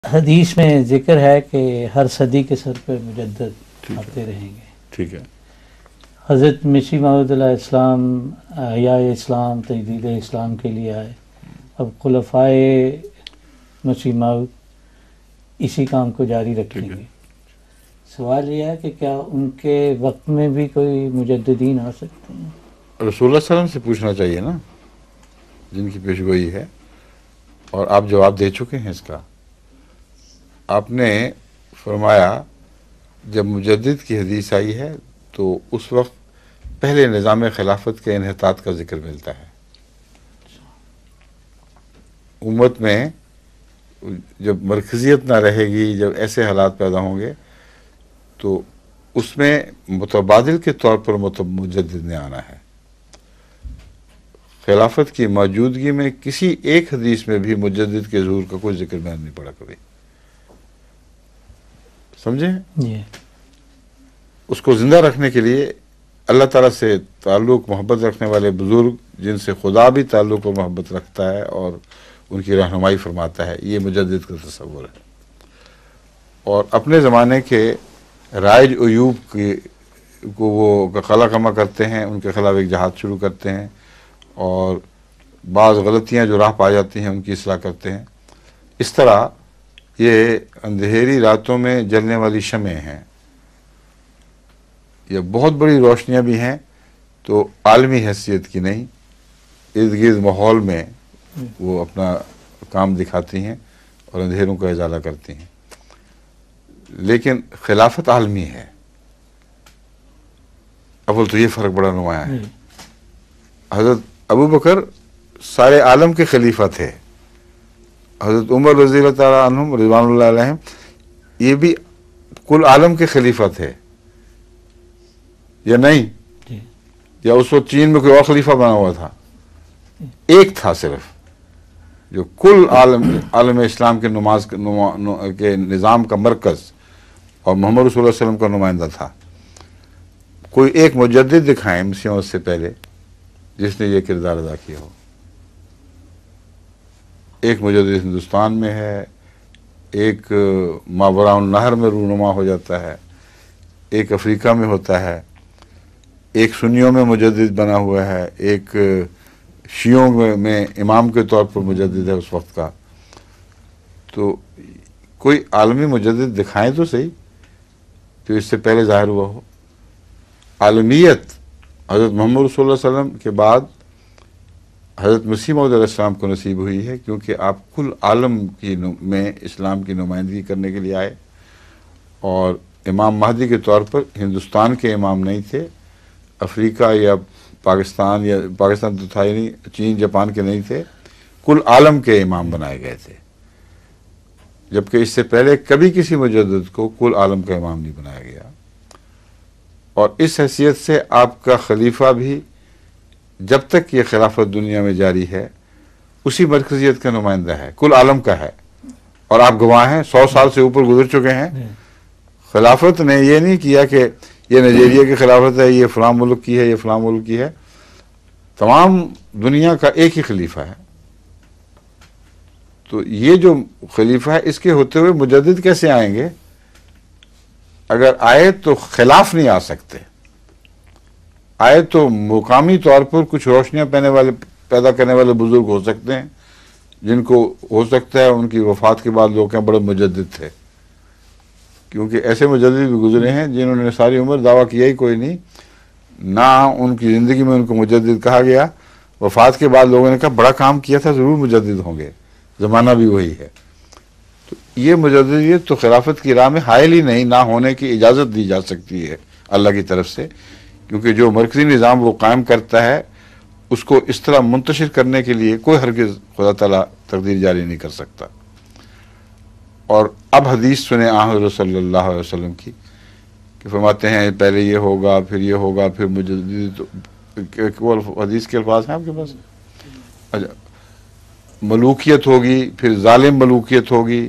हदीस में जिक्र है कि हर सदी के सर पर मुजद्दद आते रहेंगे। ठीक है। हज़रत मसीह मऊद अलैहिस्सलाम या इस्लाम तजदीद इस्लाम के लिए आए। अब खुलफाए मसीह मऊद इसी काम को जारी रखेंगे। सवाल यह है कि क्या उनके वक्त में भी कोई मुजद्दिदीन आ सकते हैं? रसूलुल्लाह सल्लल्लाहु अलैहि वसल्लम से पूछना चाहिए ना, जिनकी पेशगोई है, और आप जवाब दे चुके हैं इसका। आपने फरमाया जब मुजद्दिद की हदीस आई है तो उस वक्त पहले निज़ाम खिलाफत के इन्हितात का जिक्र मिलता है। उम्मत में जब मरकज़ियत ना रहेगी, जब ऐसे हालात पैदा होंगे तो उसमें मुतबादिल के तौर पर मुजद्दिद ने आना है। खिलाफत की मौजूदगी में किसी एक हदीस में भी मुजद्दिद के ज़ुहूर का कोई जिक्र में नहीं पड़ा कभी। समझे? उसको ज़िंदा रखने के लिए अल्लाह ताला से ताल्लुक़ मोहब्बत रखने वाले बुज़ुर्ग, जिनसे खुदा भी ताल्लुक़ और मोहब्बत रखता है और उनकी रहनुमाई फरमाता है, ये मुजद्दिद का तसव्वुर है। और अपने ज़माने के राइज अयूब को वो कला कमा करते हैं, उनके ख़िलाफ़ एक जहाद शुरू करते हैं और बाज़ गलतियाँ जो राह पा जाती हैं उनकी इस्लाह करते हैं। इस तरह ये अंधेरी रातों में जलने वाली शमें हैं, ये बहुत बड़ी रोशनियाँ भी हैं, तो आलमी हैसियत की नहीं, इर्द गिर्द माहौल में वो अपना काम दिखाती हैं और अंधेरों का इजाला करती हैं। लेकिन खिलाफत आलमी है। अव्वल तो ये फ़र्क बड़ा नुमाया है। हज़रत अबू बकर सारे आलम के खलीफा थे। हज़रत उमर रज़ियल्लाहु तआला अन्हुम रिज़वानुल्लाह अलैहिम ये भी कुल आलम के खलीफा थे या नहीं? या उस वक्त चीन में कोई और खलीफा बना हुआ था? एक था सिर्फ, जो कुल आलम इस्लाम के के निज़ाम का मरकज़ और मोहम्मद रसूलुल्लाह सल्लल्लाहु अलैहि वसल्लम का नुमाइंदा था। कोई एक मुजद्दिद दिखाएं मसीह से पहले जिसने ये किरदार अदा किया हो। एक मुजद्दिद हिंदुस्तान में है, एक मावराउन नहर में रूनुमा हो जाता है, एक अफ्रीका में होता है, एक सुन्नियों में मुजद्दिद बना हुआ है, एक शियों में इमाम के तौर पर मुजद्दिद है उस वक्त का। तो कोई आलमी मुजद्दिद दिखाएं तो सही जो इससे पहले ज़ाहिर हुआ हो। आलमियत हज़रत मोहम्मद रसूलुल्लाह सल्लल्लाहु अलैहि वसल्लम के बाद हज़रत मसीह मऊद अलैहिस्सलाम को नसीब हुई है, क्योंकि आप कुल आलम में इस्लाम की नुमाइंदगी करने के लिए आए और इमाम महदी के तौर पर हिंदुस्तान के इमाम नहीं थे, अफ्रीका या पाकिस्तान तो था ही नहीं, चीन जापान के नहीं थे, कुल आलम के इमाम बनाए गए थे। जबकि इससे पहले कभी किसी मुजद्दिद को कुल आलम का इमाम नहीं बनाया गया। और इस हैसियत से आपका खलीफा भी जब तक ये खिलाफत दुनिया में जारी है उसी मरकजियत का नुमाइंदा है, कुल आलम का है। और आप गवाह हैं, 100 साल से ऊपर गुजर चुके हैं। खिलाफत ने ये नहीं किया कि ये नाइजीरिया की खिलाफत है, ये फ़लाँ मुल्क की है, ये फ़लाँ मुल्क की है। तमाम दुनिया का एक ही खलीफा है। तो ये जो खलीफा है इसके होते हुए मुजद्दिद कैसे आएंगे? अगर आए तो खिलाफ नहीं आ सकते, आए तो मुकामी तौर पर कुछ रोशनियाँ पैदा करने वाले बुजुर्ग हो सकते हैं, जिनको हो सकता है उनकी वफ़ात के बाद लोग क्या बड़े मुजद्दिद थे। क्योंकि ऐसे मुजद्दिद भी गुजरे हैं जिन्होंने सारी उम्र दावा किया ही कोई नहीं, ना उनकी ज़िंदगी में उनको मुजद्दिद कहा गया। वफ़ात के बाद लोगों ने कहा बड़ा काम किया था, ज़रूर मुजद्दिद होंगे, ज़माना भी वही है। तो ये मुजद्दिदियत तो खिलाफत की राह में हायल ही नहीं, ना होने की इजाज़त दी जा सकती है अल्लाह की तरफ से। क्योंकि जो मरकज़ी निज़ाम वो कायम करता है उसको इस तरह मुंतशिर करने के लिए कोई हरगिज़ खुदा ताला तकदीर जारी नहीं कर सकता। और अब हदीस सुने हज़रत सल्लल्लाहु अलैहि वसल्लम की कि फरमाते हैं पहले ये होगा, फिर ये होगा, फिर मुजद्दिद। वो हदीस के अल्फाज हैं आपके पास? अच्छा, मलूकियत होगी, फिर जालिम मलूकियत होगी,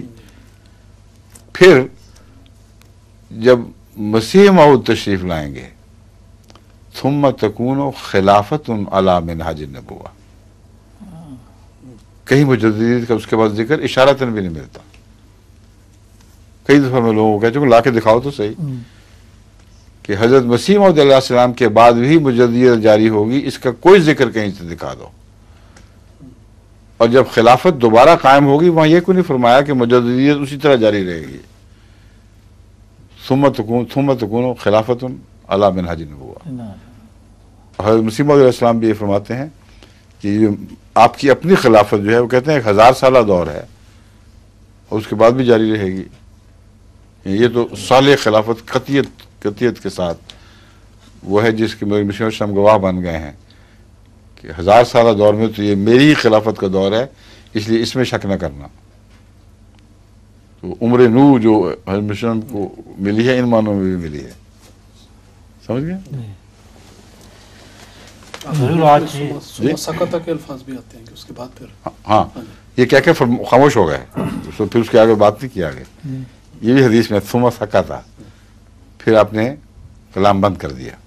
फिर जब मसीह मऊद तशरीफ़ लाएंगे थुम्मा तकूनो खिलाफतुन अला मिनहाज नबुव्वा। कहीं मुजद्दिद का उसके बाद जिक्र इशारतन भी नहीं मिलता। कई दफ़ा मैं लोगों को कह चुका, ला के दिखाओ तो सही कि हज़रत मसीह मौऊद अलैहिस्सलाम के बाद भी मुजद्दियत जारी होगी, इसका कोई जिक्र कहीं से दिखा दो। और जब खिलाफत दोबारा कायम होगी वहाँ ये क्यों नहीं फरमाया कि मुजद्दियत उसी तरह जारी रहेगी। सुम्मा तकून खिलाफतुन अला मिनहाज नबुव्वह। हज़रत मसीह मौऊद अलैहिस्सलाम भी ये फरमाते हैं कि आपकी अपनी खिलाफत जो है वो कहते हैं 1000 साला दौर है और उसके बाद भी जारी रहेगी। ये तो साले खिलाफत कतियत के साथ वो है जिसके मिशन हम गवाह बन गए हैं कि 1000 साला दौर में तो ये मेरी ही खिलाफत का दौर है, इसलिए इसमें शक न करना। तो उम्र नू जो मिशन को मिली है इन मानों में भी मिली है, समझ गए? सकता के अल्फाज भी आते हैं कि उसके बाद फिर हाँ ये क्या क्या खामोश हो गए, तो फिर उसके आगे बात नहीं किया गया। ये भी हदीस में सुमा सका था, फिर आपने कलाम बंद कर दिया।